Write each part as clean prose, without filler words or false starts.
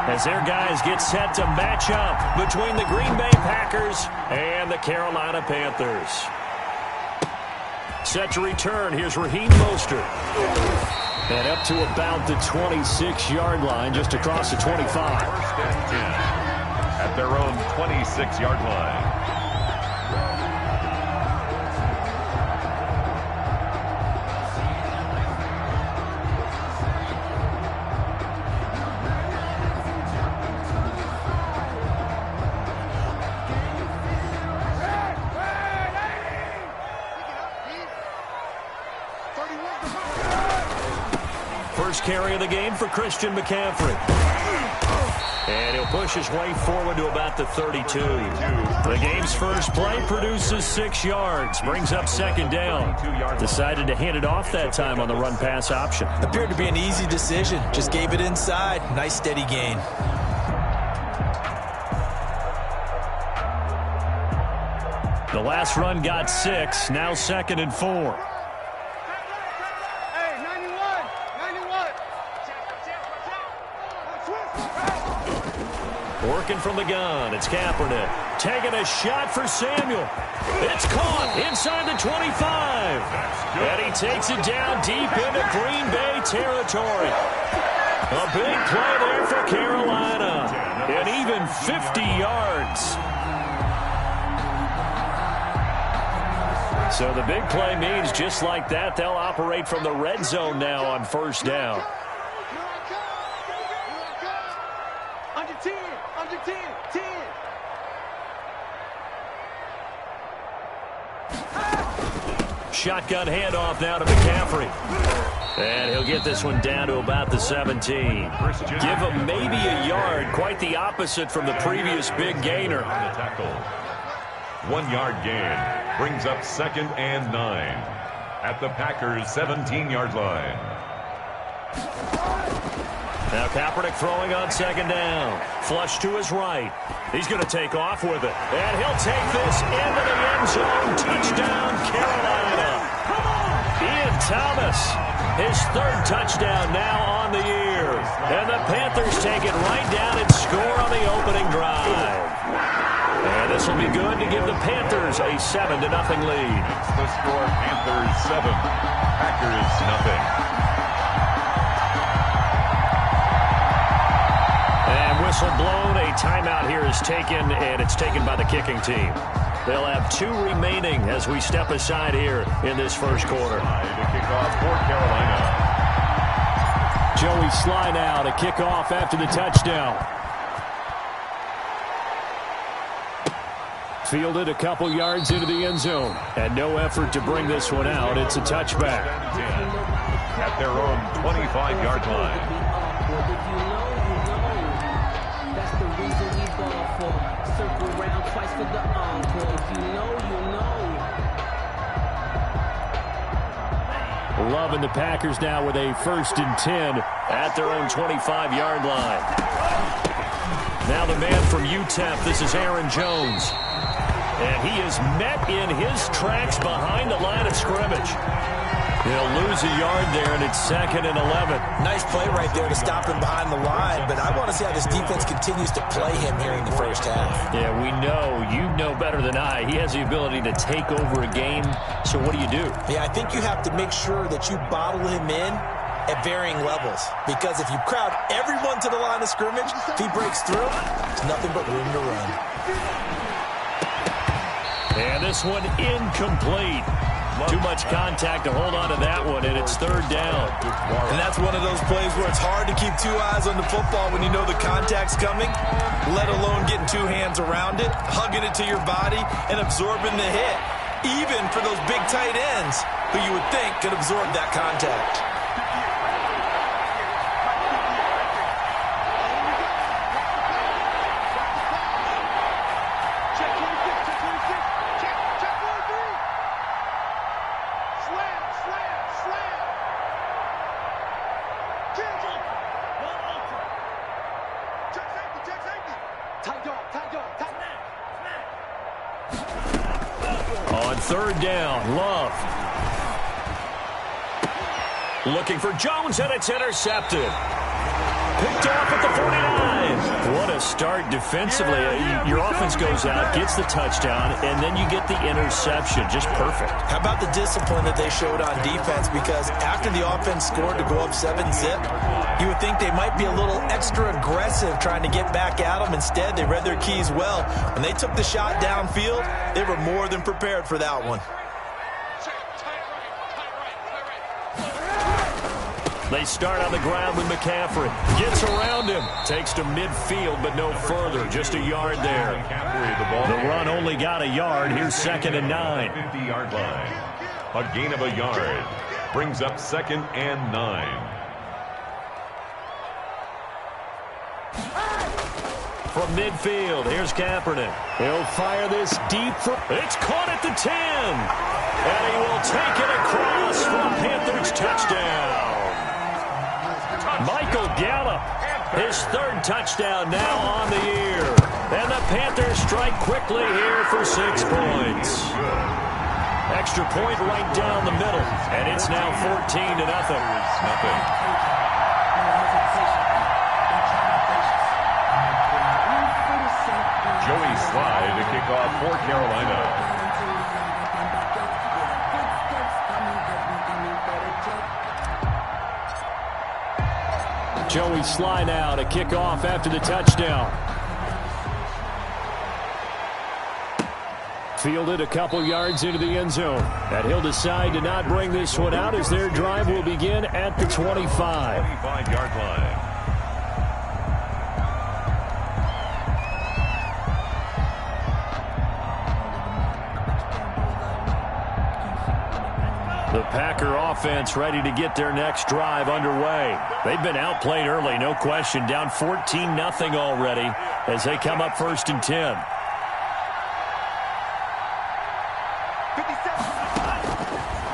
as their guys get set to match up between the Green Bay Packers and the Carolina Panthers. Set to return, here's Raheem Mostert. And up to about the 26-yard line, just across the 25. First and 10 at their own 26-yard line. First carry of the game for Christian McCaffrey. And he'll push his way forward to about the 32. The game's first play produces 6 yards. Brings up second down. Decided to hand it off that time on the run-pass option. Appeared to be an easy decision. Just gave it inside. Nice steady gain. The last run got 6. Now 2nd and 4. Working from the gun, it's Kaepernick. Taking a shot for Samuel. It's caught inside the 25. And he takes it down deep into Green Bay territory. A big play there for Carolina. And even 50 yards. So the big play means just like that, they'll operate from the red zone now on first down. Shotgun handoff now to McCaffrey. And he'll get this one down to about the 17. Give him maybe a yard. Quite the opposite from the previous big gainer. On the tackle. 1 yard gain. Brings up 2nd and 9. At the Packers' 17-yard line. Now Kaepernick throwing on second down. Flush to his right. He's going to take off with it. And he'll take this into the end zone. Touchdown, Carolina. Ian Thomas, his 3rd touchdown now on the year. And the Panthers take it right down and score on the opening drive. And this will be good to give the Panthers a 7-0 lead. It's the score, Panthers 7, Packers nothing. Whistle blown, a timeout here is taken, and it's taken by the kicking team. They'll have 2 remaining as we step aside here in this first quarter. To kick off for Carolina. Joey Sly now to kick off after the touchdown. Fielded a couple yards into the end zone, and no effort to bring this one out. It's a touchback. At their own 25-yard line. Loving the Packers now with a 1st and 10 at their own 25-yard line. Now the man from UTEP, this is Aaron Jones. And he is met in his tracks behind the line of scrimmage. He'll lose a yard there, and it's 2nd and 11. Nice play right there to stop him behind the line, but I want to see how this defense continues to play him here in the first half. Yeah, we know. You know better than I. He has the ability to take over a game, so what do you do? Yeah, I think you have to make sure that you bottle him in at varying levels, because if you crowd everyone to the line of scrimmage, if he breaks through, there's nothing but room to run. And this one incomplete. Too much contact to hold on to that one, and it's 3rd down. And that's one of those plays where it's hard to keep 2 eyes on the football when you know the contact's coming, let alone getting 2 hands around it, hugging it to your body, and absorbing the hit, even for those big tight ends who you would think could absorb that contact. On 3rd down, Love. Looking for Jones, and it's intercepted. Picked off at the 49. a start defensively. Your offense goes out, gets the touchdown, and then you get the interception. Just perfect. How about the discipline that they showed on defense? Because after the offense scored to go up 7-zip, you would think they might be a little extra aggressive trying to get back at them. Instead, they read their keys well. When they took the shot downfield, they were more than prepared for that one. They start on the ground with McCaffrey. Gets around him. Takes to midfield, but no further. Just a yard there. The run only got a yard. Here's 2nd and 9. 50-yard line. A gain of a yard. Brings up 2nd and 9. From midfield, here's Kaepernick. He'll fire this deep. It's caught at the 10. And he will take it across for a Panthers touchdown. Michael Gallup, his 3rd touchdown now on the year. And the Panthers strike quickly here for 6 points. Extra point right down the middle. And it's now 14-0. Joey Slye to kick off for Carolina. Joey Slye now to kick off after the touchdown. Fielded a couple yards into the end zone. And he'll decide to not bring this one out as their drive will begin at the 25. 25-yard line. The Packer offense ready to get their next drive underway. They've been outplayed early, no question. Down 14-0 already as they come up 1st and 10.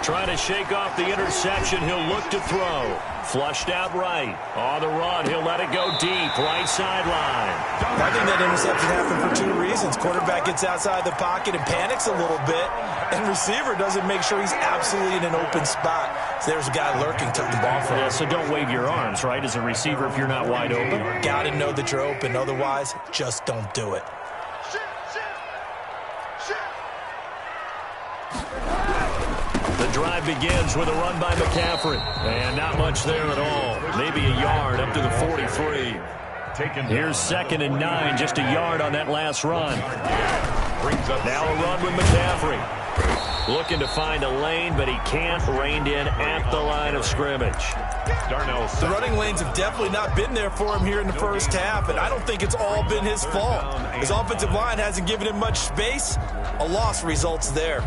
Trying to shake off the interception. He'll look to throw. Flushed out right. On the run, he'll let it go deep. Right sideline. I think that interception happened for 2 reasons. Quarterback gets outside the pocket and panics a little bit. And receiver doesn't make sure he's absolutely in an open spot. So there's a guy lurking, took the ball from him. Yeah, so don't wave your arms, right, as a receiver if you're not wide open. Got to know that you're open. Otherwise, just don't do it. The drive begins with a run by McCaffrey. And not much there at all. Maybe a yard up to the 43. Here's 2nd and 9. Just a yard on that last run. Now a run with McCaffrey. Looking to find a lane, but he can't. Reined in at the line of scrimmage. The running lanes have definitely not been there for him here in the first half, and I don't think it's all been his fault. His offensive line hasn't given him much space. A loss results there.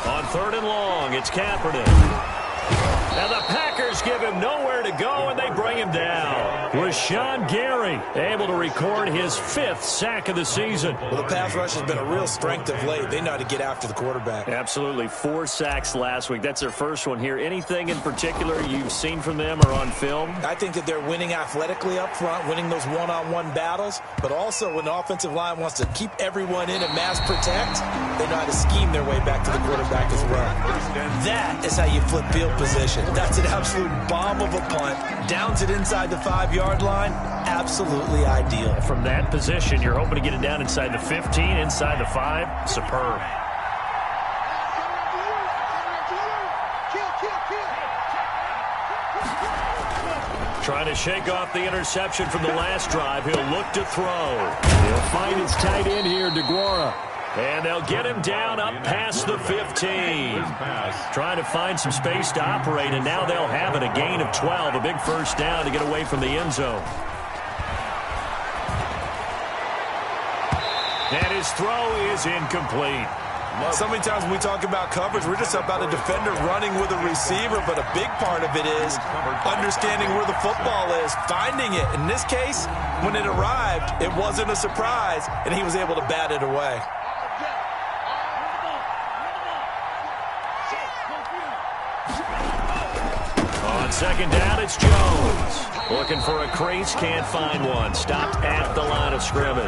On 3rd and long, it's Kaepernick. Now the Packers give him nowhere to go, and they bring him down. Rashawn Gary able to record his 5th sack of the season. Well, the pass rush has been a real strength of late. They know how to get after the quarterback. Absolutely. 4 sacks last week. That's their first one here. Anything in particular you've seen from them or on film? I think that they're winning athletically up front, winning those one-on-one battles, but also when the offensive line wants to keep everyone in and mass protect, they know how to scheme their way back to the quarterback as well. That is how you flip field position. That's an absolute bomb of a punt. Downs it inside the 5-yard line. Absolutely ideal. From that position, you're hoping to get it down inside the 15, inside the 5. Superb. Trying to shake off the interception from the last drive. He'll look to throw. He'll find his tight end here, DeGuara. And they'll get him down up past the 15. Trying to find some space to operate, and now they'll have it. A gain of 12, a big first down to get away from the end zone. And his throw is incomplete. So many times when we talk about coverage, we're just about a defender running with a receiver, but a big part of it is understanding where the football is, finding it. In this case, when it arrived, it wasn't a surprise, and he was able to bat it away. On 2nd down, it's Jones. Looking for a crease, can't find one. Stopped at the line of scrimmage.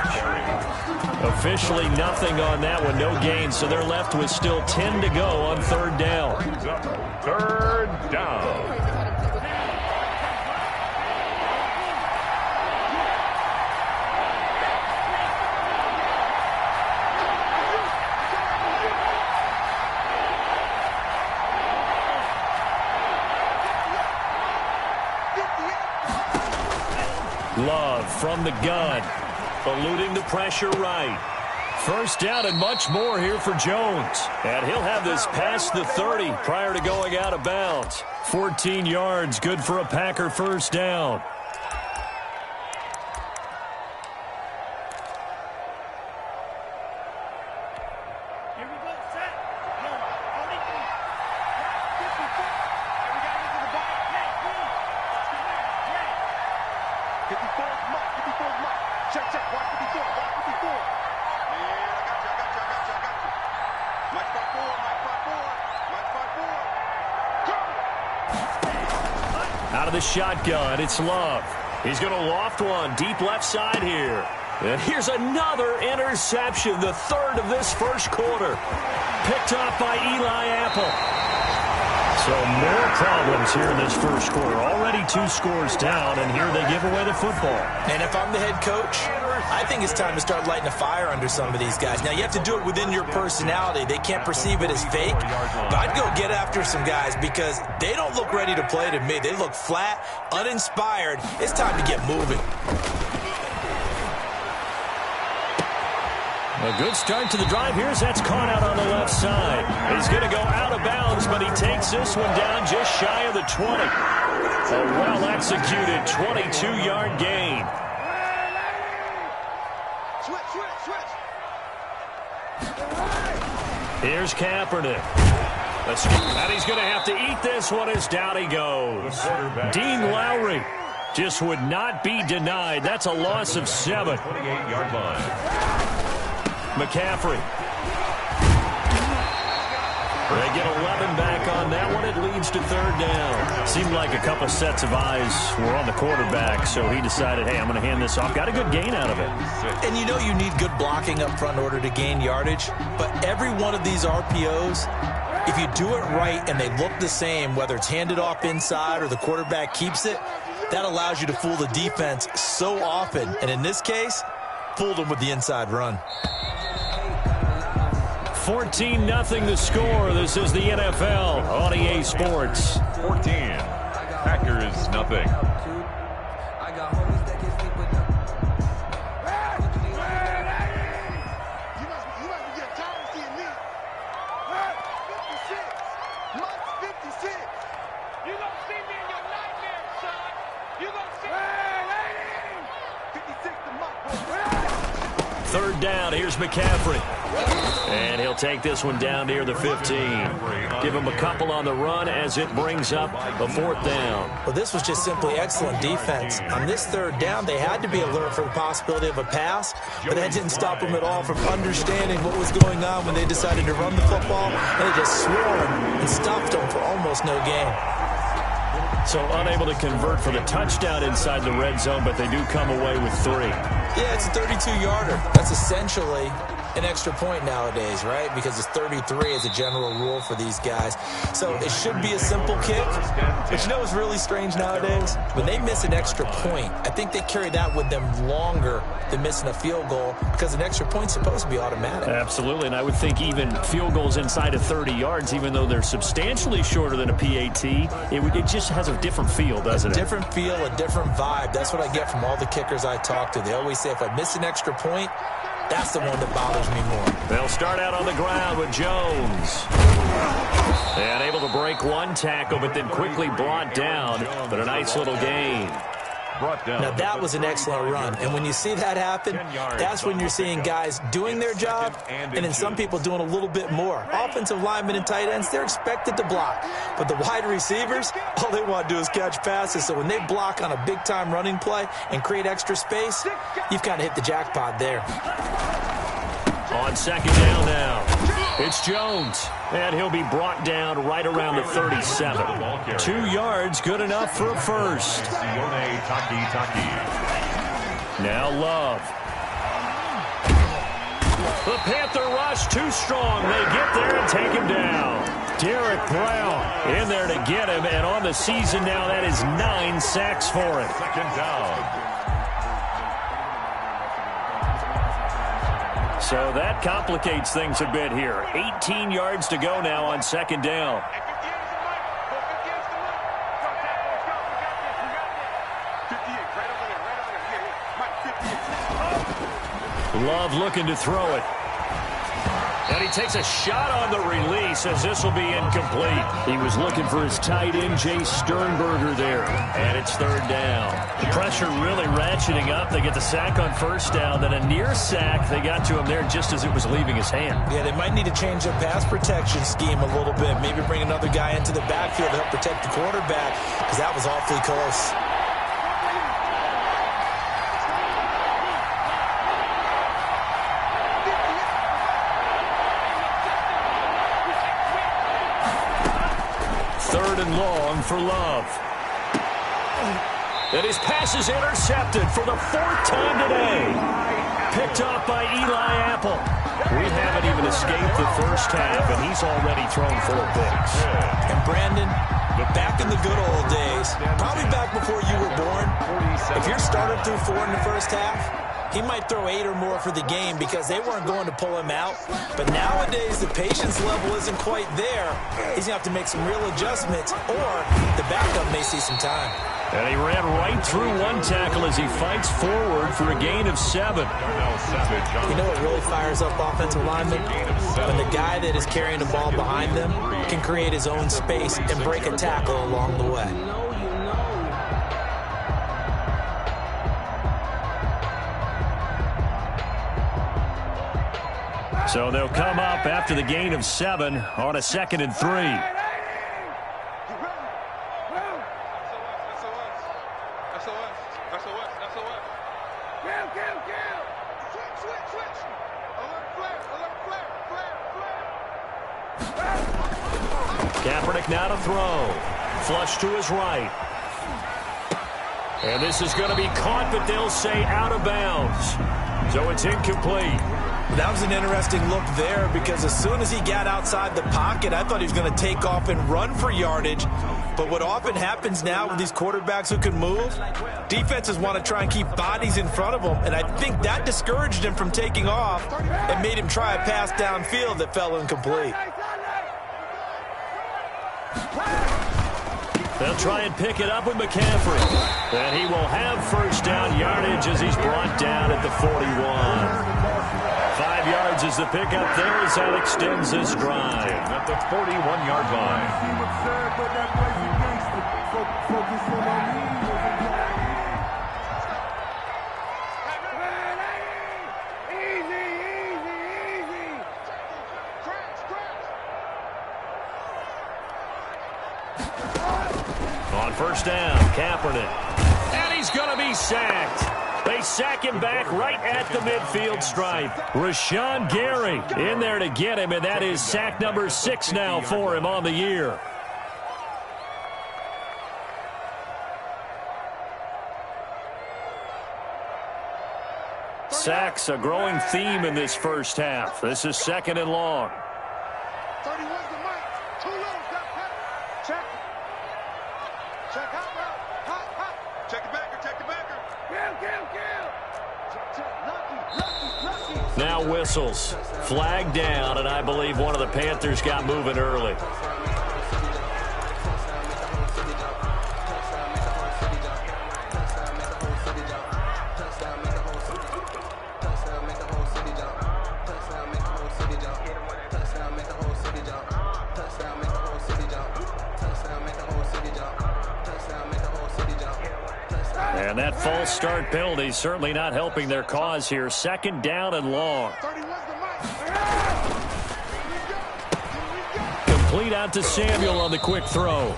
Officially nothing on that one, no gain, so they're left with still 10 to go on third down. Third down. Love from the gun, eluding the pressure right. First down and much more here for Jones. And he'll have this past the 30 prior to going out of bounds. 14 yards, good for a Packer first down. Out of the shotgun, it's Love. He's going to loft one deep left side here. And here's another interception, the third of this first quarter. Picked off by Eli Apple. So more problems here in this first quarter. Already 2 scores down, and here they give away the football. And if I'm the head coach, I think it's time to start lighting a fire under some of these guys. Now, you have to do it within your personality. They can't perceive it as fake. But I'd go get after some guys because they don't look ready to play to me. They look flat, uninspired. It's time to get moving. A good start to the drive. Here's that's caught out on the left side. He's going to go out of bounds, but he takes this one down just shy of the 20. A well-executed 22-yard gain. Here's Kaepernick. And he's going to have to eat this one as down he goes. Dean Lowry just would not be denied. That's a loss of 7. 28-yard line. McCaffrey. They get 11 back on that one. It leads to third down. Seemed like a couple sets of eyes were on the quarterback, so he decided, hey, I'm going to hand this off. Got a good gain out of it. And you know you need good blocking up front in order to gain yardage, but every one of these RPOs, if you do it right and they look the same, whether it's handed off inside or the quarterback keeps it, that allows you to fool the defense so often. And in this case, fooled them with the inside run. 14-0 the score. This is the NFL on EA Sports. 14. Packers nothing. Third down, here's McCaffrey. And he'll take this one down near the 15. Give him a couple on the run as it brings up a fourth down. Well, this was just simply excellent defense. On this third down, they had to be alert for the possibility of a pass, but that didn't stop them at all from understanding what was going on when they decided to run the football, and they just swarmed and stuffed them for almost no gain. So unable to convert for the touchdown inside the red zone, but they do come away with 3. Yeah, it's a 32-yarder. That's essentially an extra point nowadays, right? Because it's 33 as a general rule for these guys. So it should be a simple kick. But you know what's really strange nowadays? When they miss an extra point, I think they carry that with them longer than missing a field goal because an extra point's supposed to be automatic. Absolutely, and I would think even field goals inside of 30 yards, even though they're substantially shorter than a PAT, it just has a different feel, doesn't it? A different feel, a different vibe. That's what I get from all the kickers I talk to. They always say if I miss an extra point, that's the one that bothers me more. They'll start out on the ground with Jones. And able to break one tackle, but then quickly brought down. But a nice little gain. Now, that was an excellent run. And when you see that happen, that's when you're seeing guys doing their job and then some people doing a little bit more. Offensive linemen and tight ends, they're expected to block. But the wide receivers, all they want to do is catch passes. So when they block on a big-time running play and create extra space, you've kind of hit the jackpot there. On second down now, it's Jones. And he'll be brought down right around the 37. 2 yards, good enough for a first. Now Love. The Panther rush too strong. They get there and take him down. Derek Brown in there to get him. And on the season now, that is 9 sacks for him. Second down. So that complicates things a bit here. 18 yards to go now on second down. Love looking to throw it. And he takes a shot on the release as this will be incomplete. He was looking for his tight end, Jay Sternberger there. And it's third down. The pressure really ratcheting up. They get the sack on first down. Then a near sack. They got to him there just as it was leaving his hand. Yeah, they might need to change their pass protection scheme a little bit. Maybe bring another guy into the backfield to help protect the quarterback, because that was awfully close. Third and long for Love. And his pass is intercepted for the 4th time today. Picked off by Eli Apple. We haven't even escaped the first half, and he's already thrown 4 picks. And Brandon, back in the good old days, probably back before you were born, if your starter threw 4 in the first half, he might throw 8 or more for the game because they weren't going to pull him out. But nowadays, the patience level isn't quite there. He's going to have to make some real adjustments, or the backup may see some time. And he ran right through one tackle as he fights forward for a gain of 7. You know what really fires up offensive linemen? When the guy that is carrying the ball behind them can create his own space and break a tackle along the way. So they'll come up after the gain of 7 on a 2nd and 3. Kaepernick now to throw. Flush to his right. And this is going to be caught, but they'll say out of bounds. So it's incomplete. That was an interesting look there, because as soon as he got outside the pocket, I thought he was going to take off and run for yardage. But what often happens now with these quarterbacks who can move, defenses want to try and keep bodies in front of them, and I think that discouraged him from taking off and made him try a pass downfield that fell incomplete. They'll try and pick it up with McCaffrey. And he will have first down yardage as he's brought down at the 41. 5 yards is the pickup there as that extends this drive. At the 41-yard line. On first down, Kaepernick. And he's going to be sacked. They sack him back right at the midfield stripe. Rashawn Gary in there to get him, and that is sack number 6 now for him on the year. Sacks, a growing theme in this first half. This is 2nd and long. 31's the mic. Too low. Check. Check hot route. Hot. Check the backer. Kill. Now whistles. Flag down, and I believe one of the Panthers got moving early. And that false start penalty certainly not helping their cause here. 2nd down and long. Complete out to Samuel on the quick throw.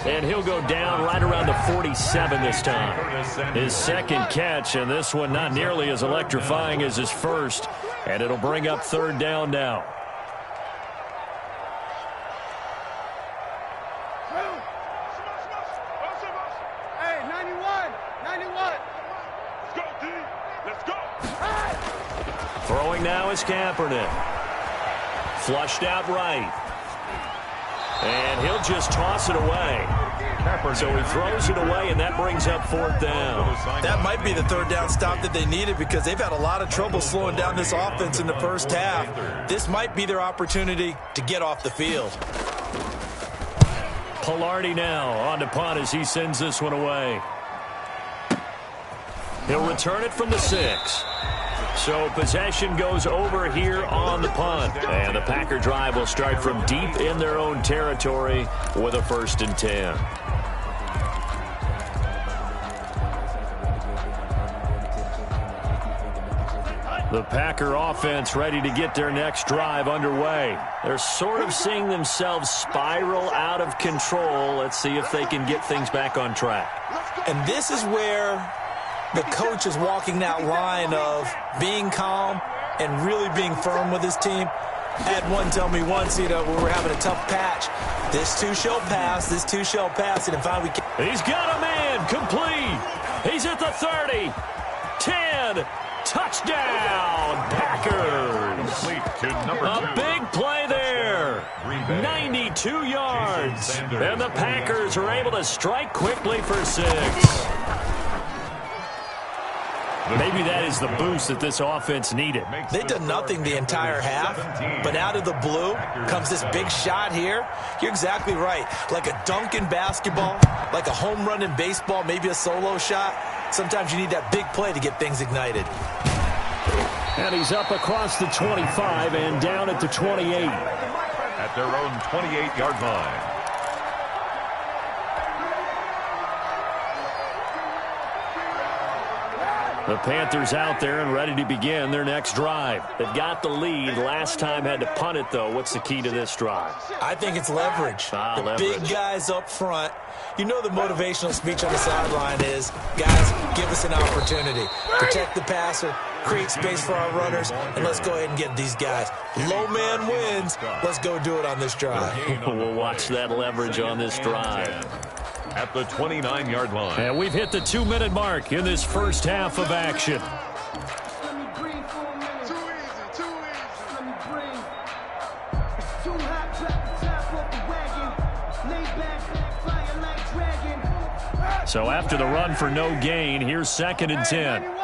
And he'll go down right around the 47 this time. His 2nd catch, and this one not nearly as electrifying as his first. And it'll bring up third down now. Hey, 91. 91. Let's go, D. Let's go. Throwing now is Kaepernick. Flushed out right. And he'll just toss it away. So he throws it away, and that brings up fourth down. That might be the third down stop that they needed because they've had a lot of trouble slowing down this offense in the first half. This might be their opportunity to get off the field. Pilardi now on to punt as he sends this one away. He'll return it from the 6. So possession goes over here on the punt. And the Packer drive will start from deep in their own territory with a 1st and 10. The Packer offense ready to get their next drive underway. They're sort of seeing themselves spiral out of control. Let's see if they can get things back on track. And this is where the coach is walking that line of being calm and really being firm with his team. I had one tell me once, when we were having a tough patch, this too shall pass, this too shall pass, and if I we can. He's got a man, complete. He's at the 30, 10, touchdown, Packers. A big play there, 92 yards, and the Packers are able to strike quickly for 6. Maybe that is the boost that this offense needed. They've done nothing the entire half, but out of the blue comes this big shot here. You're exactly right. Like a dunk in basketball, like a home run in baseball, maybe a solo shot. Sometimes you need that big play to get things ignited. And he's up across the 25 and down at the 28. At their own 28-yard line. The Panthers out there and ready to begin their next drive. They've got the lead. Last time had to punt it, though. What's the key to this drive? I think it's leverage. The big guys up front. You know the motivational speech on the sideline is, guys, give us an opportunity. Protect the passer, create space for our runners, and let's go ahead and get these guys. Low man wins. Let's go do it on this drive. We'll watch that leverage on this drive. At the 29-yard line. And we've hit the 2-minute mark in this first half of action. So after the run for no gain, here's 2nd and 10.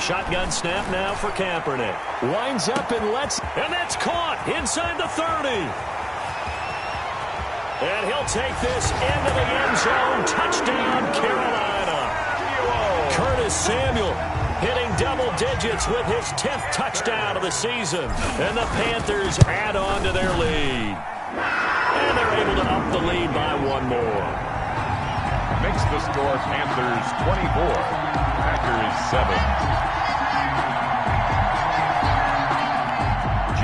Shotgun snap now for Kaepernick. Winds up and and that's caught inside the 30. And he'll take this into the end zone. Touchdown, Carolina. Curtis Samuel hitting double digits with his 10th touchdown of the season. And the Panthers add on to their lead. And they're able to up the lead by one more. Makes the score Panthers 24, Packers 7.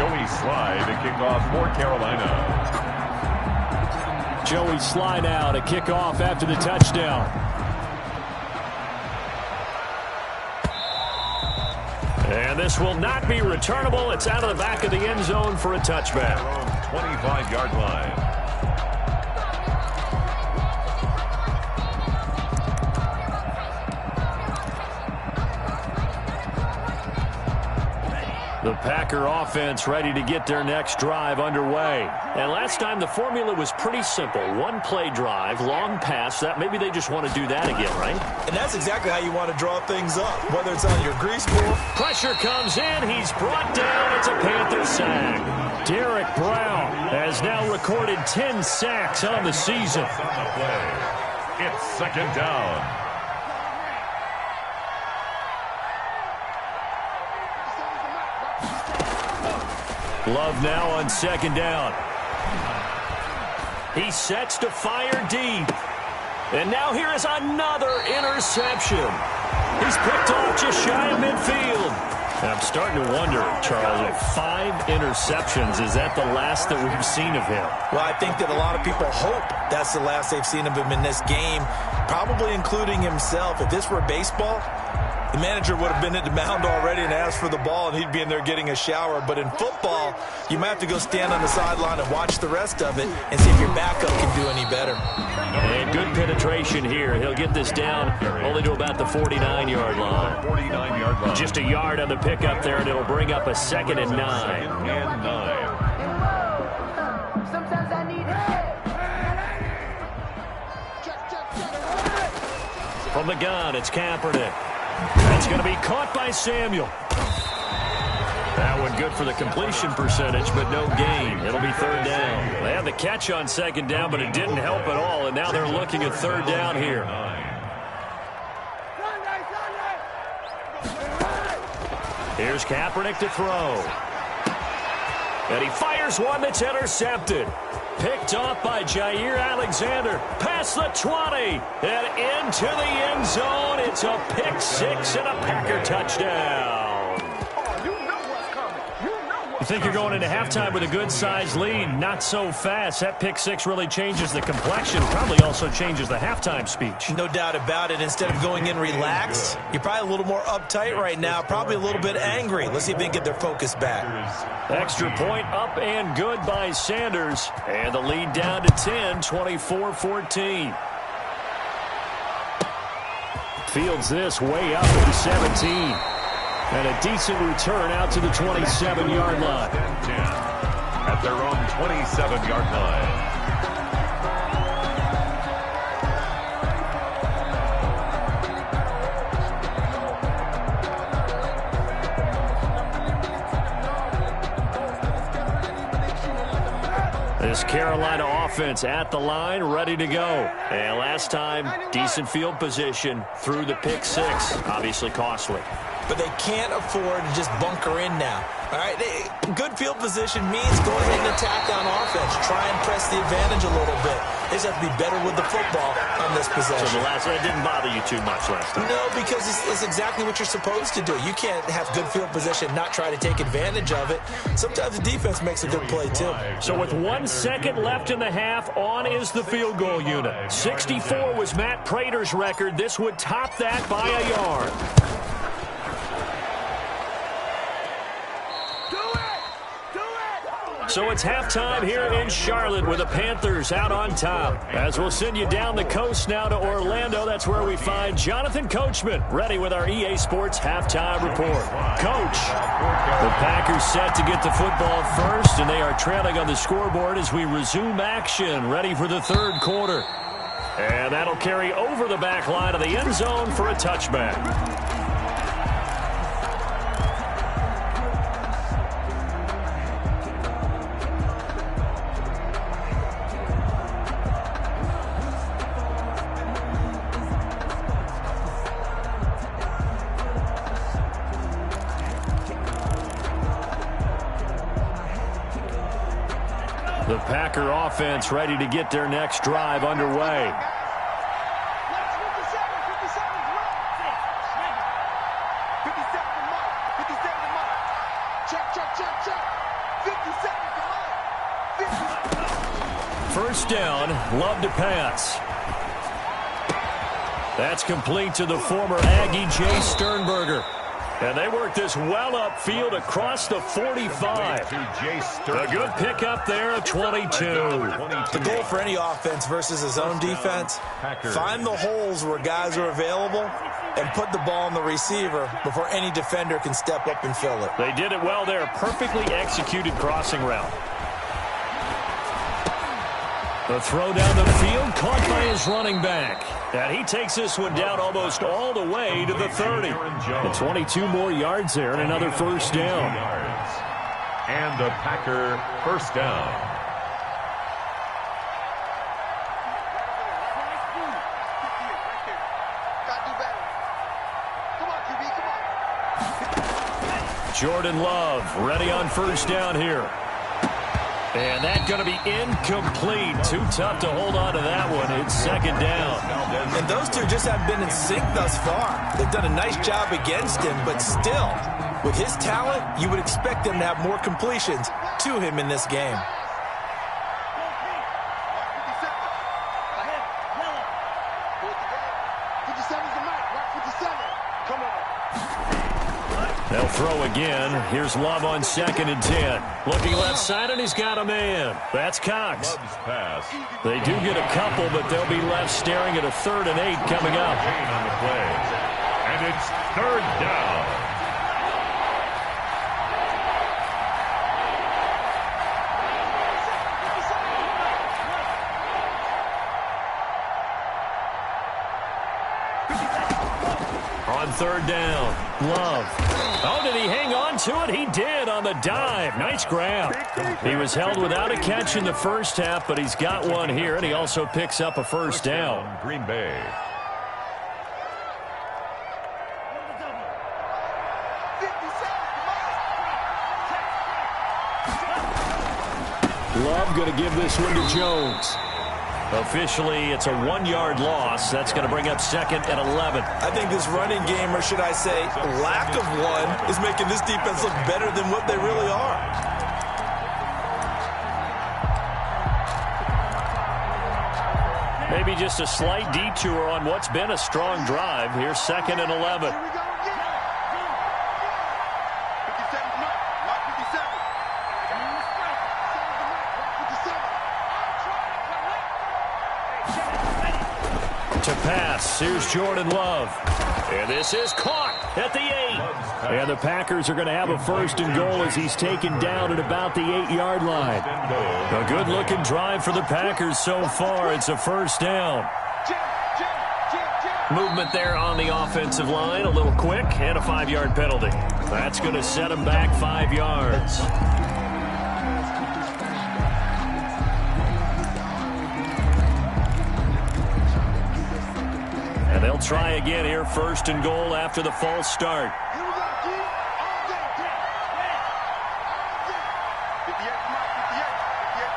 Joey Slye to kick off for Carolina. Joey Slye now to kick off after the touchdown. And this will not be returnable. It's out of the back of the end zone for a touchback. 25-yard line. The Packer offense ready to get their next drive underway. And last time the formula was pretty simple. One play drive, long pass. That maybe they just want to do that again, right? And that's exactly how you want to draw things up, whether it's on your grease board. Pressure comes in. He's brought down. It's a Panther sack. Derek Brown has now recorded 10 sacks on the season. It's 2nd down. Love now on 2nd down. He sets to fire deep. And now here is another interception. He's picked off just shy of midfield. And I'm starting to wonder, Charles, if 5 interceptions, is that the last that we've seen of him? Well, I think that a lot of people hope That's the last they've seen of him in this game, probably including himself. If this were baseball, the manager would have been at the mound already and asked for the ball, and he'd be in there getting a shower. But in football, you might have to go stand on the sideline and watch the rest of it and see if your backup can do any better. And good penetration here. He'll get this down only to about the 49-yard line. 49-yard line. Just a yard on the pickup there, and it'll bring up a 2nd and 9. 2nd and 9. From the gun, it's Kaepernick. That's going to be caught by Samuel. That one good for the completion percentage, but no gain. It'll be 3rd down. They had the catch on 2nd down, but it didn't help at all, and now they're looking at 3rd down here. Here's Kaepernick to throw. And he fires one that's intercepted. Picked off by Jair Alexander. Past the 20. And into the end zone. It's a pick 6 and a Packer touchdown. You think you're going into halftime with a good-sized lead. Not so fast. That pick 6 really changes the complexion. Probably also changes the halftime speech. No doubt about it. Instead of going in relaxed, you're probably a little more uptight right now. Probably a little bit angry. Let's see if they can get their focus back. Extra point up and good by Sanders. And the lead down to 10, 24-14. Fields this way up at the 17. And a decent return out to the 27-yard line. At their own 27-yard line. This Carolina offense at the line, ready to go. And last time, decent field position through the pick 6. Obviously costly. But they can't afford to just bunker in now. All right, good field position means go ahead and attack on offense. Try and press the advantage a little bit. They just have to be better with the football on this possession. So that didn't bother you too much last time? No, because it's exactly what you're supposed to do. You can't have good field position, not try to take advantage of it. Sometimes the defense makes a good play, too. So with 1 second left in the half, on is the field goal unit. 64 was Matt Prater's record. This would top that by a yard. So it's halftime here in Charlotte with the Panthers out on top. As we'll send you down the coast now to Orlando, that's where we find Jonathan Coachman ready with our EA Sports halftime report. Coach, the Packers set to get the football first, and they are trailing on the scoreboard as we resume action, ready for the 3rd quarter. And that'll carry over the back line of the end zone for a touchback. The Packer offense ready to get their next drive underway. First down, Love to pass. That's complete to the former Aggie Jay Sternberger. And they work this well upfield across the 45. A good pickup there of 22. The goal for any offense versus his own defense, find the holes where guys are available and put the ball on the receiver before any defender can step up and fill it. They did it well there. Perfectly executed crossing route. The throw down the field caught by his running back. And he takes this one down almost all the way to the 30. And 22 more yards there and another first down. And a Packer first down. Jordan Love ready on first down here. And that's going to be incomplete. Too tough to hold on to that one. It's second down. And those two just haven't been in sync thus far. They've done a nice job against him, but still, with his talent, you would expect him to have more completions to him in this game. Come on. They'll throw again. Here's Love on 2nd and 10. Looking left side, and he's got a man. That's Cox. Love's pass. They do get a couple, but they'll be left staring at a 3rd and 8 coming up. Gain on the play. And it's 3rd down. On 3rd down, Love. Oh, did he hang on to it? He did on the dive. Nice grab. He was held without a catch in the first half, but he's got one here, and he also picks up a first down. Green Bay. Love going to give this one to Jones. Officially, it's a 1-yard loss. That's going to bring up 2nd and 11. I think this running game, or should I say lack of one, is making this defense look better than what they really are. Maybe just a slight detour on what's been a strong drive. Here's 2nd and 11. Here we go again. 57's Mike. Mike 57. To pass, here's Jordan Love. And this is caught at the 8. And the Packers are going to have a 1st and goal as he's taken down at about the 8-yard line. A good-looking drive for the Packers so far. It's a 1st down. Movement there on the offensive line, a little quick, and a 5-yard penalty. That's going to set him back 5 yards. And they'll try again here, 1st and goal after the false start. Here we go, G. All day. 58's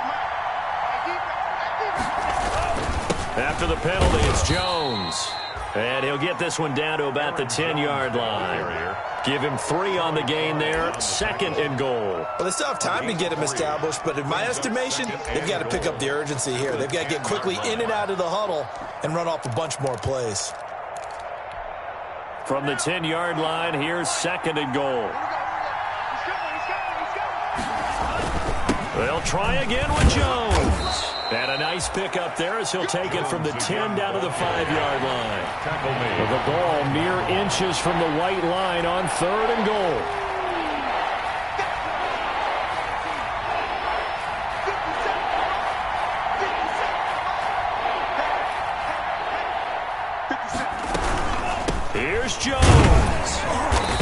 Mike. 58's Mike. After the penalty, it's Jones. And he'll get this one down to about the 10-yard line. Give him 3 on the gain there. 2nd and goal. Well, they still have time to get him established, but in my estimation, they've got to pick up the urgency here. They've got to get quickly in and out of the huddle and run off a bunch more plays. From the 10-yard line, here's 2nd and goal. They'll try again with Jones. And a nice pickup there as he'll take it from the 10 down to the 5-yard line. With the ball mere inches from the white line on 3rd and goal. Here's Jones.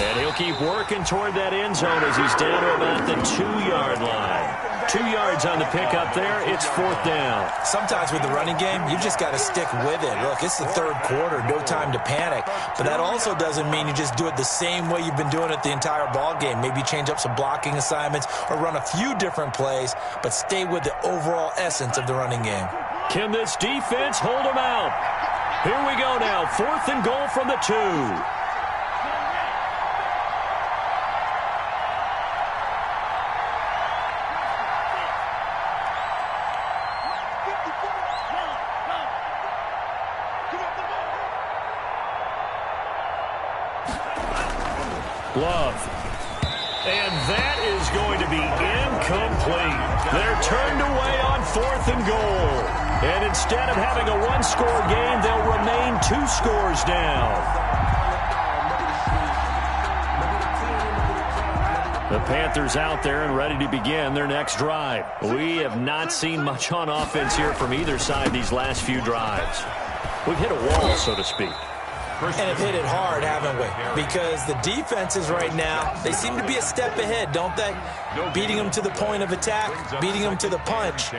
And he'll keep working toward that end zone as he's down to about the 2-yard line. 2 yards on the pickup there. It's 4th down. Sometimes with the running game, you just got to stick with it. Look, it's the 3rd quarter. No time to panic. But that also doesn't mean you just do it the same way you've been doing it the entire ball game. Maybe change up some blocking assignments or run a few different plays, but stay with the overall essence of the running game. Can this defense hold him out? Here we go now. 4th and goal from the 2. Love. And that is going to be incomplete. They're turned away on 4th and goal. And instead of having a 1-score game, they'll remain 2 scores down. The Panthers out there and ready to begin their next drive. We have not seen much on offense here from either side these last few drives. We've hit a wall, so to speak. And have hit it hard, haven't we? Because the defenses right now, they seem to be a step ahead, don't they? Beating them to the point of attack, beating them to the punch.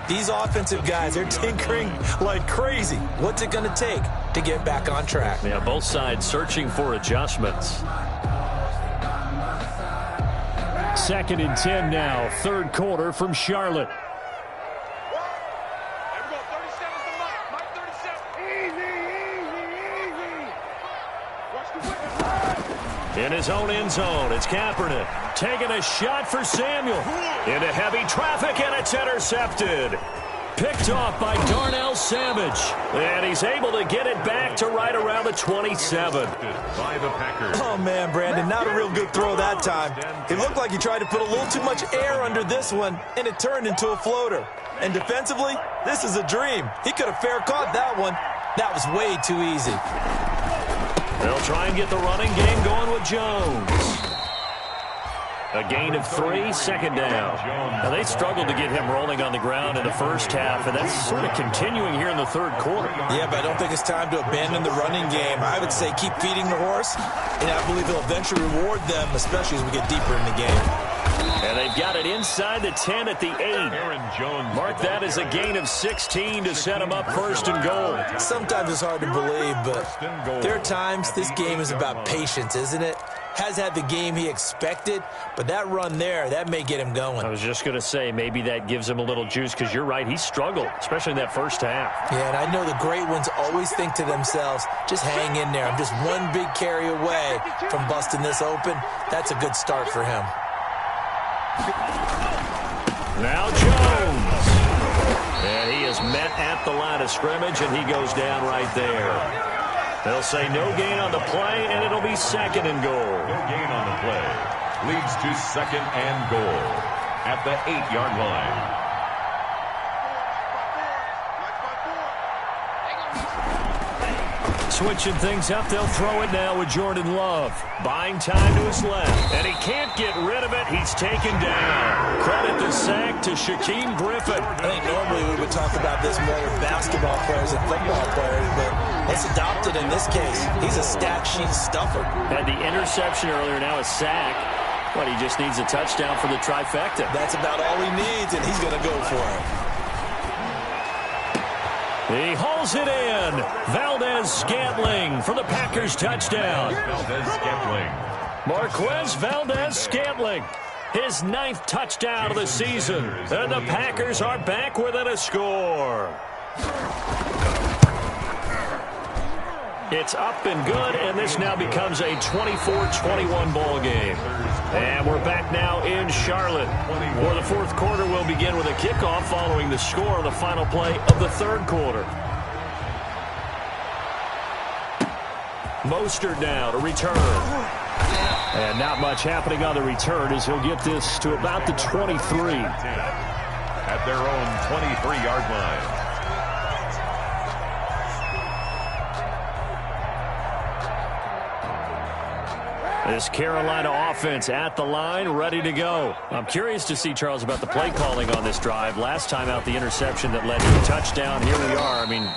These offensive guys are tinkering like crazy. What's it going to take to get back on track? Yeah, both sides searching for adjustments. 2nd and 10 now, 3rd quarter from Charlotte. In his own end zone, it's Kaepernick taking a shot for Samuel. Into heavy traffic, and it's intercepted. Picked off by Darnell Savage. And he's able to get it back to right around the 27. By the Packers. Oh, man, Brandon, not a real good throw that time. It looked like he tried to put a little too much air under this one, and it turned into a floater. And defensively, this is a dream. He could have fair caught that one. That was way too easy. They'll try and get the running game going with Jones. A gain of 3, second down. Now, they struggled to get him rolling on the ground in the first half, and that's sort of continuing here in the third quarter. Yeah, but I don't think it's time to abandon the running game. I would say keep feeding the horse, and I believe he'll eventually reward them, especially as we get deeper in the game. And they've got it inside the 10 at the 8. Mark that as a gain of 16 to set them up first and goal. Sometimes it's hard to believe, but there are times this game is about patience, isn't it? Has had the game he expected, but that run there, that may get him going. I was just going to say, maybe that gives him a little juice, because you're right, he struggled, especially in that first half. Yeah, and I know the great ones always think to themselves, just hang in there. I'm just one big carry away from busting this open. That's a good start for him. Now Jones. And he is met at the line of scrimmage, and he goes down right there. They'll say no gain on the play, and it'll be second and goal. No gain on the play. Leads to second and goal at the 8-yard line. Switching things up, they'll throw it now with Jordan Love. Buying time to his left, and he can't get rid of it. He's taken down. Credit the sack to Shaquem Griffin. I think normally we would talk about this more with basketball players and football players, but let's adopt it in this case. He's a stat sheet stuffer. Had the interception earlier, now a sack. But he just needs a touchdown for the trifecta. That's about all he needs, and he's going to go for it. He hauls it in. Valdez-Scantling for the Packers touchdown. Valdez-Scantling. Marquez Valdez-Scantling. His 9th touchdown of the season. And the Packers are back within a score. It's up and good, and this now becomes a 24-21 ball game. And we're back now in Charlotte, where the fourth quarter will begin with a kickoff following the score of the final play of the third quarter. Mostert now to return. And not much happening on the return as he'll get this to about the 23. At their own 23-yard line. This Carolina offense at the line, ready to go. I'm curious to see, Charles, about the play calling on this drive. Last time out, the interception that led to a touchdown. Here we are. I mean,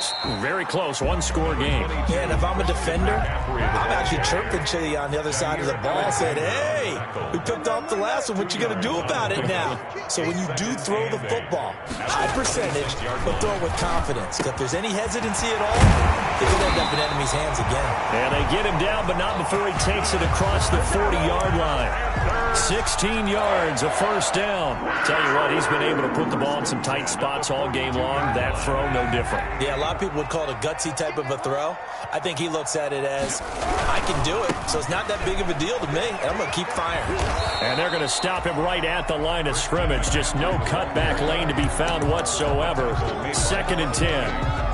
very close, one-score game. Yeah, and if I'm a defender, I'm actually chirping to you on the other side of the ball, saying, hey, we picked off the last one. What you going to do about it now? So when you do throw the football, high percentage, but throw it with confidence. Because if there's any hesitancy at all, it could end up in enemy's hands again. And they get him down, but not before he takes it across the 40-yard line. 16 yards, a first down. Tell you what, he's been able to put the ball in some tight spots all game long. That throw, no different. Yeah, a lot of people would call it a gutsy type of a throw. I think he looks at it as, I can do it, so it's not that big of a deal to me, and I'm going to keep firing. And they're going to stop him right at the line of scrimmage. Just no cutback lane to be found whatsoever. Second and 10.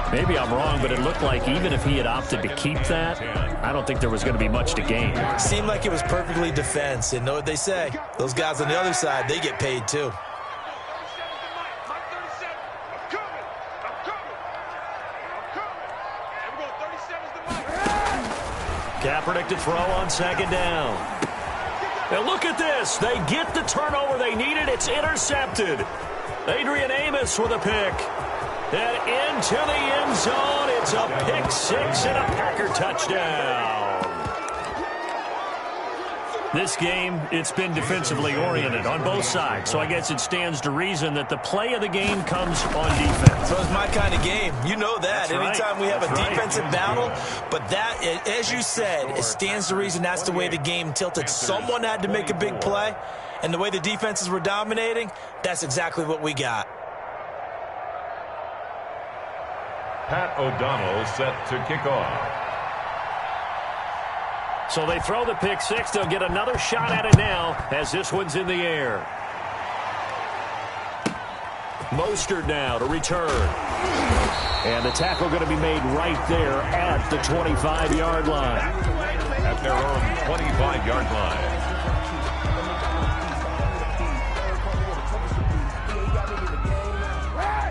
Maybe I'm wrong, but it looked like even if he had opted to keep that, I don't think there was going to be much to gain. Seemed like it was perfectly defense. And know what they say? Those guys on the other side, they get paid too. Kaepernick to throw on second down. Now look at this. They get the turnover they needed. It's intercepted. Adrian Amos with a pick. And into the end zone, it's a pick six and a Packer touchdown. This game, it's been defensively oriented on both sides, so I guess it stands to reason that the play of the game comes on defense. So it's my kind of game. You know that. That's Anytime right. we have That's a right. defensive battle, but that, as you said, it stands to reason that's the way the game tilted. Someone had to make a big play, and the way the defenses were dominating, that's exactly what we got. Pat O'Donnell set to kick off. So they throw the pick six. They'll get another shot at it now as this one's in the air. Mostert now to return. And the tackle going to be made right there at the 25-yard line. At their own 25-yard line.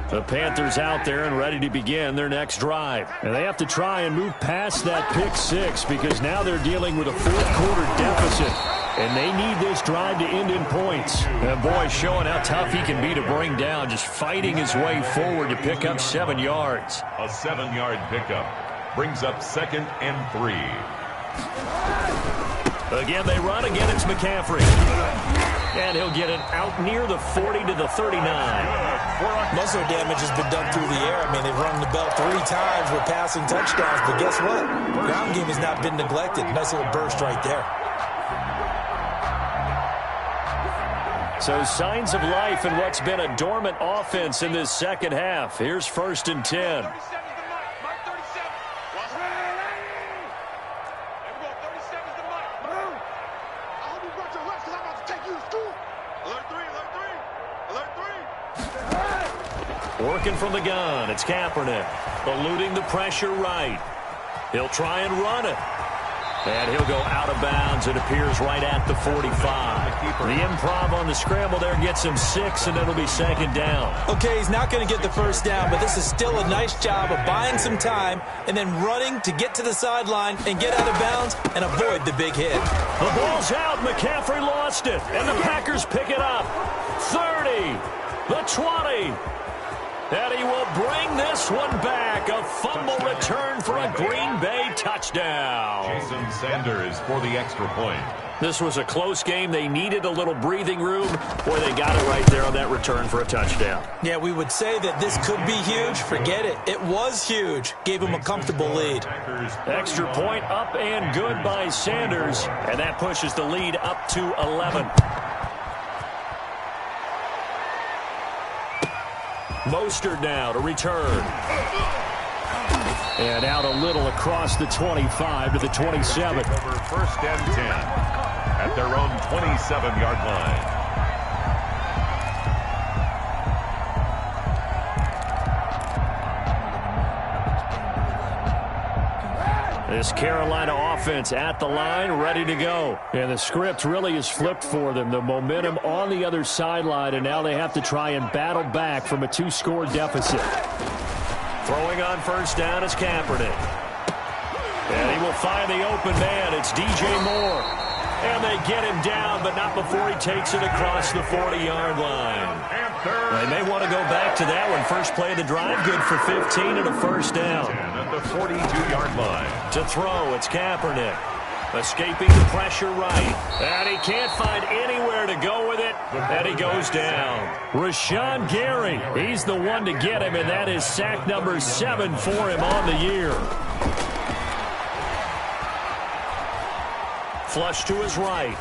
The Panthers out there and ready to begin their next drive. And they have to try and move past that pick six because now they're dealing with a fourth-quarter deficit. And they need this drive to end in points. And boy, showing how tough he can be to bring down, just fighting his way forward to pick up 7 yards. A 7-yard pickup brings up 2nd and 3. Again, they run. Again, it's McCaffrey. And he'll get it out near the 40 to the 39. Most of the damage has been done through the air. I mean, they've run the bell 3 times with passing touchdowns. But guess what? Ground game has not been neglected. Nice little burst right there. So signs of life in what's been a dormant offense in this second half. Here's 1st and 10. Working from the gun, it's Kaepernick. Eluding the pressure right. He'll try and run it. And he'll go out of bounds. It appears right at the 45. The improv on the scramble there gets him 6, and it'll be 2nd down. Okay, he's not going to get the first down, but this is still a nice job of buying some time and then running to get to the sideline and get out of bounds and avoid the big hit. The ball's out. McCaffrey lost it, and the Packers pick it up. 30, the 20. And he will bring this one back. A fumble return for a Green Bay touchdown. Jason Sanders for the extra point. This was a close game. They needed a little breathing room. Boy, they got it right there on that return for a touchdown. Yeah, we would say that this could be huge. Forget it. It was huge. Gave him a comfortable lead. Extra point up and good by Sanders. And that pushes the lead up to 11. Mostert now to return. And out a little across the 25 to the 27. Over 1st and 10 at their own 27-yard line. This Carolina offense at the line, ready to go. And the script really is flipped for them. The momentum on the other sideline, and now they have to try and battle back from a 2-score deficit. Throwing on 1st down is Kaepernick. And he will find the open man. It's DJ Moore. And they get him down, but not before he takes it across the 40-yard line. They may want to go back to that one. First play of the drive, good for 15 and a 1st down. At the 42-yard line. To throw, it's Kaepernick. Escaping the pressure right. And he can't find anywhere to go with it. And he goes down. Rashawn Gary, he's the one to get him, and that is sack number 7 for him on the year. Flush to his right.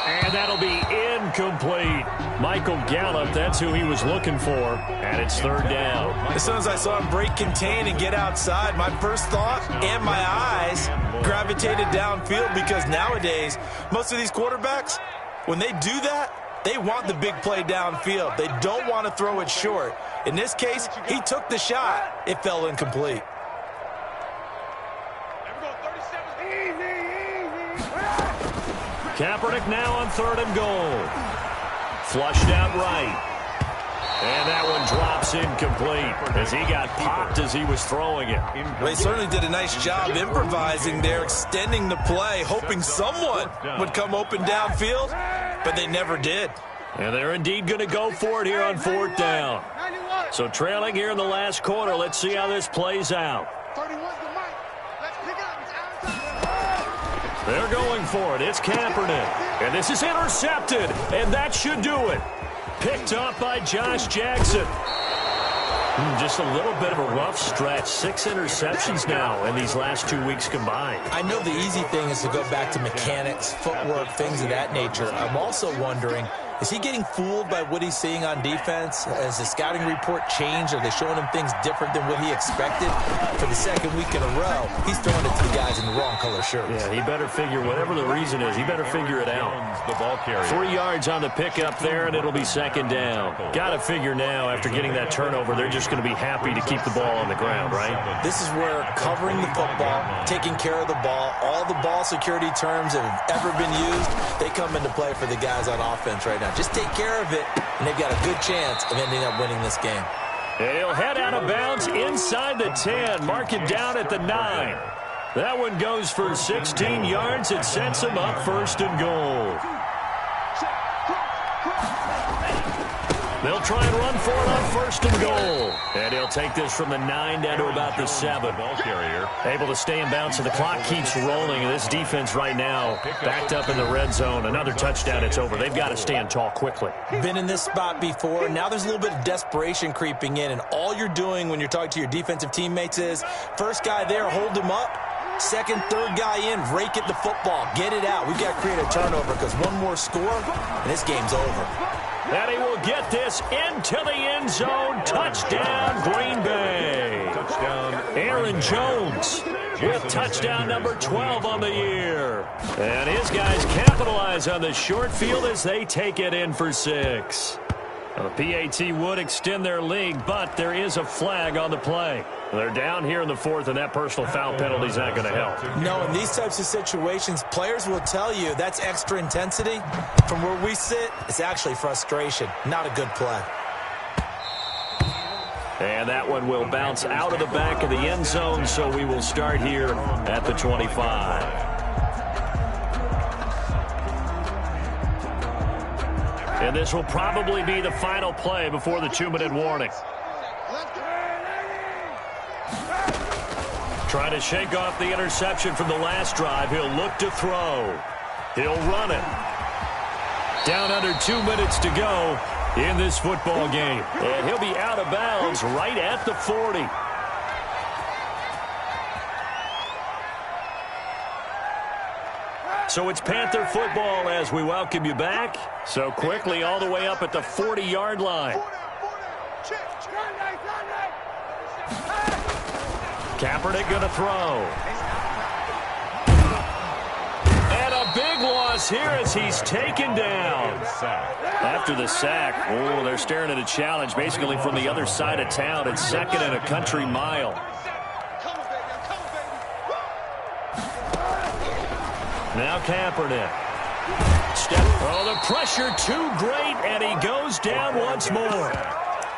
And that'll be incomplete. Michael Gallup, that's who he was looking for. And it's 3rd down. As soon as I saw him break contain and get outside, my first thought and my eyes gravitated downfield because nowadays, most of these quarterbacks, when they do that, they want the big play downfield. They don't want to throw it short. In this case, he took the shot. It fell incomplete. Kaepernick now on 3rd and goal. Flushed out right. And that one drops incomplete as he got popped as he was throwing it. They certainly did a nice job improvising there, extending the play, hoping someone would come open downfield, but they never did. And they're indeed going to go for it here on 4th down. So trailing here in the last quarter, let's see how this plays out. They're going for it. It's Kaepernick. And this is intercepted. And that should do it. Picked up by Josh Jackson. Just a little bit of a rough stretch. 6 interceptions now in these last 2 weeks combined. I know the easy thing is to go back to mechanics, footwork, things of that nature. I'm also wondering, is he getting fooled by what he's seeing on defense? Has the scouting report changed? Are they showing him things different than what he expected? For the 2nd week in a row, he's throwing it to the guys guys in the wrong color shirts. Yeah, he better figure, whatever the reason is, he better figure it out. The ball carrier. 3 yards on the pickup there, and it'll be second down. Got to figure now, after getting that turnover, they're just going to be happy to keep the ball on the ground, right? This is where covering the football, taking care of the ball, all the ball security terms that have ever been used, they come into play for the guys on offense right now. Just take care of it, and they've got a good chance of ending up winning this game. And he'll head out of bounds inside the 10, mark it down at the 9. That one goes for 16 yards. It sets him up first and goal. They'll try and run for it on first and goal. And he'll take this from the 9 down to about the 7. Ball carrier. Able to stay in bounds, so the clock keeps rolling. And this defense right now backed up in the red zone. Another touchdown, it's over. They've got to stand tall quickly. Been in this spot before. Now there's a little bit of desperation creeping in. And all you're doing when you're talking to your defensive teammates is, first guy there, hold him up. Second, third guy in, rake at the football. Get it out. We've got to create a turnover because one more score, and this game's over. And he will get this into the end zone. Touchdown, Green Bay. Touchdown. Aaron Jones with touchdown number 12 on the year. And his guys capitalize on the short field as they take it in for 6. The PAT would extend their lead, but there is a flag on the play. They're down here in the 4th, and that personal foul penalty is not going to help. No, in these types of situations, players will tell you that's extra intensity. From where we sit, it's actually frustration, not a good play. And that one will bounce out of the back of the end zone, so we will start here at the 25. And this will probably be the final play before the 2-minute warning. Trying to shake off the interception from the last drive. He'll look to throw. He'll run it. Down under 2 minutes to go in this football game. And he'll be out of bounds right at the 40. So it's Panther football as we welcome you back. So quickly all the way up at the 40-yard line. Kaepernick going to throw. And a big loss here as he's taken down. After the sack, oh, they're staring at a challenge basically from the other side of town. It's 2nd and a country mile. Now Kaepernick. Oh, the pressure too great, and he goes down once more.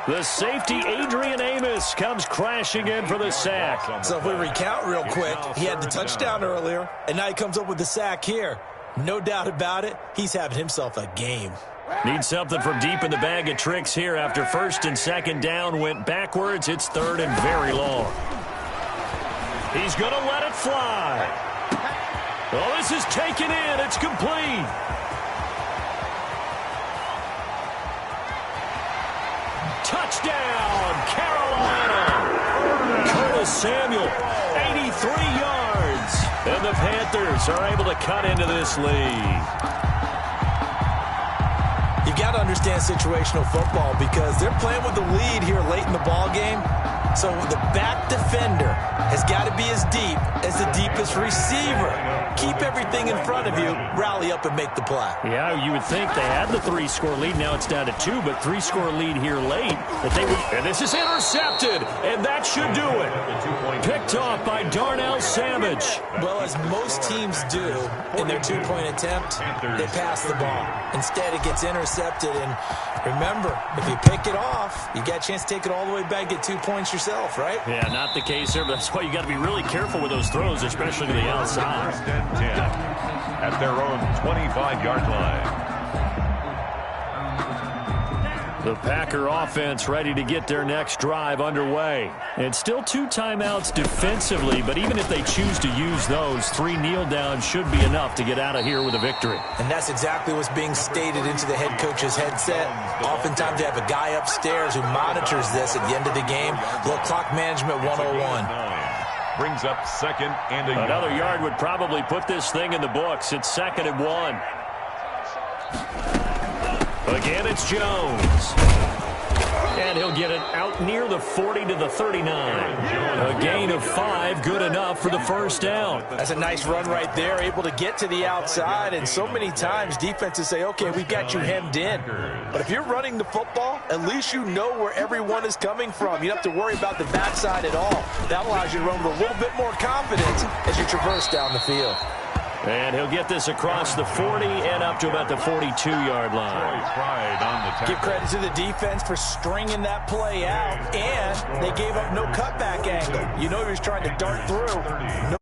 The safety, Adrian Amos, comes crashing in for the sack. So if we recount real quick, he had the touchdown earlier, and now he comes up with the sack here. No doubt about it, he's having himself a game. Needs something from deep in the bag of tricks here after 1st and 2nd down went backwards. It's 3rd and very long. He's going to let it fly. Oh, this is taken in. It's complete. Touchdown, Carolina. Curtis Samuel, 83 yards. And the Panthers are able to cut into this lead. You got to understand situational football because they're playing with the lead here late in the ball game. So the back defender has got to be as deep as the deepest receiver. Keep everything in front of you, rally up and make the play. Yeah, you would think they had the 3-score lead. Now it's down to 2, but 3-score lead here late. That they would, and this is intercepted, and that should do it. Picked off by Darnell Savage. Well, as most teams do in their 2-point attempt, they pass the ball. Instead, it gets intercepted, and remember, if you pick it off, you got a chance to take it all the way back, get 2 points yourself, right? Yeah, not the case here, but that's why you got to be really careful with those throws, especially to the outside. 10 at their own 25-yard line. The Packer offense ready to get their next drive underway. And still 2 timeouts defensively, but even if they choose to use those, 3 kneel downs should be enough to get out of here with a victory. And that's exactly what's being stated into the head coach's headset. Oftentimes they have a guy upstairs who monitors this at the end of the game. Little clock management 101. Brings up 2nd and a yard. Another yard would probably put this thing in the books. It's 2nd and 1. Again, it's Jones. And he'll get it out near the 40 to the 39. A gain of 5, good enough for the first down. That's a nice run right there, able to get to the outside. And so many times defenses say, okay, we've got you hemmed in. But if you're running the football, at least you know where everyone is coming from. You don't have to worry about the backside at all. That allows you to run with a little bit more confidence as you traverse down the field. And he'll get this across the 40 and up to about the 42-yard line. Give credit to the defense for stringing that play out, and they gave up no cutback angle. You know he was trying to dart through.